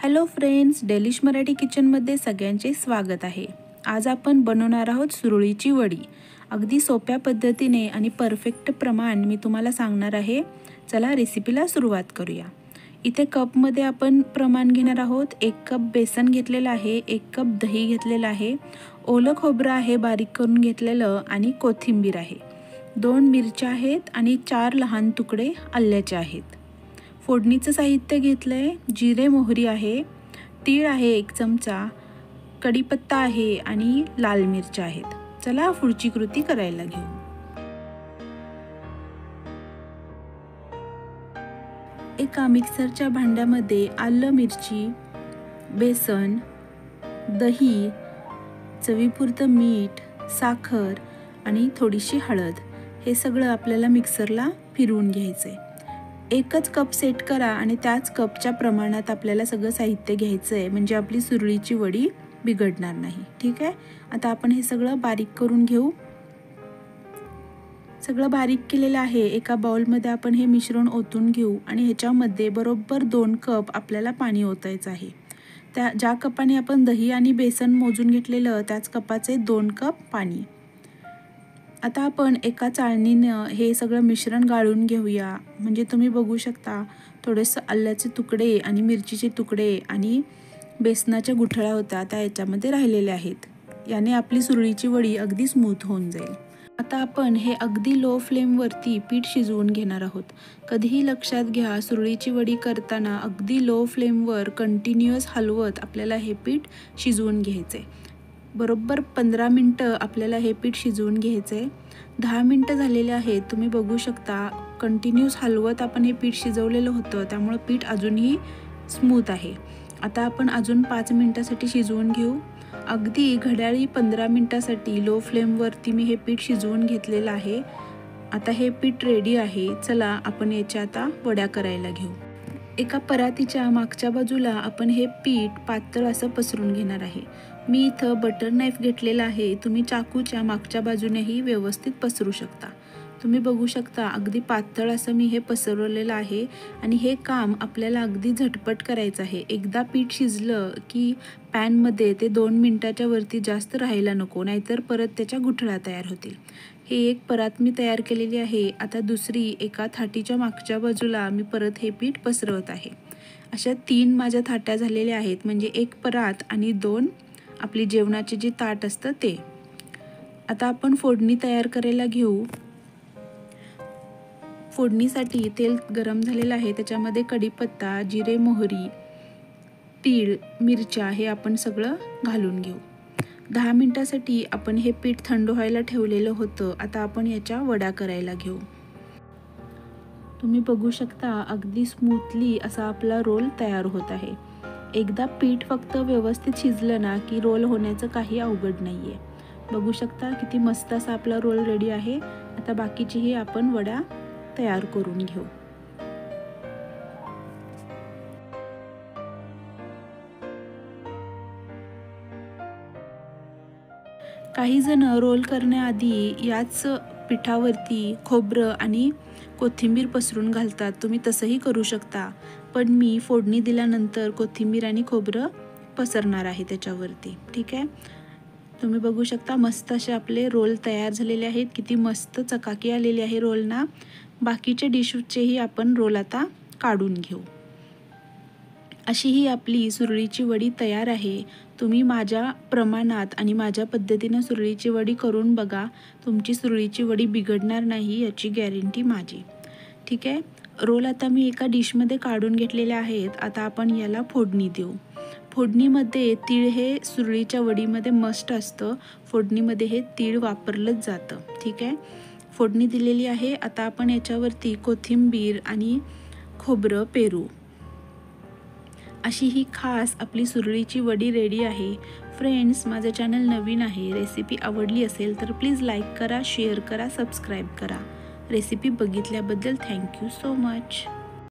Hello friends, delish Marathi किचनमध्ये सगळ्यांचे स्वागत आहे। आज आपण बनवणार आहोत सुरळीची वडी। अगदी सोप्या पद्धतीने आणि परफेक्ट प्रमाण मी तुम्हाला सांगणार आहे। चला रेसिपीला सुरुवात करूया। इथे कपमध्ये आपण प्रमाण घेणार आहोत। 1 कप बेसन घेतलेला आहे, 1 कप दही घेतलेला आहे, ओलं खोबरं आहे बारीक करून घेतलेलं आणि कोथिंबीर आहे, 2 मिरच्या आहेत आणि 4 लहान तुकडे आल्याचे आहेत। फोडणीचं साहित्य घेतलंय, जिरे मोहरी आहे, तीळ आहे 1 चमचा, कढीपत्ता आहे आणि लाल मिरच्या आहेत। चला पुढची कृती करायला घेऊ। एका मिक्सरच्या भांड्यामध्ये आलं, मिरची, बेसन, दही, चवीपुरतं मीठ, साखर आणि थोडीशी हळद हे सगळं आपल्याला मिक्सरला फिरवून घ्यायचंय। 1च कप सेट करा आणि त्याच कपच्या प्रमाणात आपल्याला सगळं साहित्य घ्यायचं आहे, म्हणजे आपली सुरळीची वडी बिघडणार नाही। ठीक आहे, आता आपण हे सगळं बारीक करून घेऊ। सगळं बारीक केलेलं आहे। एका बाउलमध्ये आपण हे मिश्रण ओतून घेऊ आणि ह्याच्यामध्ये बरोबर 2 कप आपल्याला पाणी ओतायचं आहे। त्या ज्या कपाने आपण दही आणि बेसन मोजून घेतलेलं त्याच कपाचे 2 कप पाणी। आता आपण एका चाळणीनं हे सगळं मिश्रण गाळून घेऊया। म्हणजे तुम्ही बघू शकता थोडेसे आल्याचे तुकडे आणि मिरचीचे तुकडे आणि बेसनाच्या गुठळ्या होत्या त्या याच्यामध्ये राहिलेल्या आहेत। याने आपली सुरळीची वडी अगदी स्मूथ होऊन जाईल। आता आपण हे अगदी लो फ्लेमवरती पीठ शिजवून घेणार आहोत। कधीही लक्षात घ्या, सुरळीची वडी करताना अगदी लो फ्लेमवर कंटिन्युअस हलवत आपल्याला हे पीठ शिजवून घ्यायचे। बरोबर 15 मिनिटं आपल्याला हे पीठ शिजवून घ्यायचे। 10 मिनिटं झालेले आहेत, तुम्ही बघू शकता कंटिन्यूस हलवत आपण हे पीठ शिजवलेलं होतं, त्यामुळे पीठ अजूनही स्मूथ आहे। आता आपण अजून 5 मिनिटासाठी शिजवून घेऊ। अगदी घड्याळी 15 मिनिटासाठी लो फ्लेमवरती मी हे पीठ शिजवून घेतलेलं आहे। आता हे पीठ रेडी आहे। चला आपण याच्या आता वड्या करायला घेऊ। एका परातीच्या मागच्या बाजूला आपण हे पीठ पातळ असं पसरून घेणार आहे। मी इथं बटर नाईफ घेतलेला आहे, तुम्ही चाकूच्या मागच्या बाजूनेही व्यवस्थित पसरू शकता। तुम्ही बघू शकता अगदी पातळ असं मी हे पसरवलेलं आहे आणि हे काम आपल्याला अगदी झटपट करायचं आहे। एकदा पीठ शिजलं की पॅनमध्ये ते 2 मिनिटाच्या वरती जास्त राहायला नको, नाहीतर परत त्याच्या गुठळ्या तयार होतील। हे एक परात मी तयार केलेली आहे। आता दुसरी एका थाटीच्या मागच्या बाजूला मी परत हे पीठ पसरवत आहे। अशा 3 माझ्या थाट्या झालेल्या आहेत, म्हणजे 1 परात आणि 2 आपली जेवणाचे जे ताट असतं ते। आता आपण फोडणी तयार करायला घेऊ। फोडणीसाठी तेल गरम झालेलं आहे, त्याच्यामध्ये कढीपत्ता, जिरे मोहरी, तीळ, मिरच्या हे आपण सगळं घालून घेऊ। 10 मिनिटासाठी आपण हे पीठ थंड व्हायला ठेवलेलं होतं। आता आपण याच्या वड्या करायला घेऊ। तुम्ही बघू शकता अगदी स्मूथली असा आपला रोल तयार होत आहे। एकदा पीठ फक्त व्यवस्थित शिजलं ना की रोल होण्याचं काही अवघड नाहीये। बघू शकता किती मस्त असा आपला रोल रेडी आहे। आता बाकीचीही आपण वड्या तयार करून घेऊ। काही जण रोल करण्याआधी याच पिठावरती खोबरं आणि कोथिंबीर पसरून घालतात, तुम्ही तसंही करू शकता, पण मी फोडणी दिल्यानंतर कोथिंबीर आणि खोबरं पसरणार आहे त्याच्यावरती। ठीक आहे, तुम्ही बघू शकता मस्त असे आपले रोल तयार झालेले आहेत। किती मस्त चकाकी आलेली आहे रोलना। बाकीचे डिशचेही आपण रोल आता काढून घेऊ। अशी ही आपली सुरळीची वडी तयार आहे। तुम्ही माझ्या प्रमाणात आणि माझ्या पद्धतीने सुरळीची वडी करून बघा, तुमची सुरळीची वडी बिघडणार नाही याची गॅरंटी माझी। ठीक आहे, रोल आता मी एका डिशमध्ये काढून घेतलेले आहेत। आता आपण याला फोडणी देऊ। फोडणीमध्ये तीळ हे सुरळीच्या वडीमध्ये मस्ट असतं, फोडणीमध्ये हे तीळ वापरलंच जातं। ठीक आहे, फोडणी दिलेली आहे। आता आपण याच्यावरती कोथिंबीर आणि खोबरं पेरू। अशी ही खास आपली सुरळीची वडी रेडी आहे। फ्रेंड्स, माझं चॅनल नवीन आहे, रेसिपी आवडली असेल तर प्लीज लाईक करा, शेअर करा, सबस्क्राईब करा। रेसिपी बघितल्याबद्दल थँक्यू सो मच।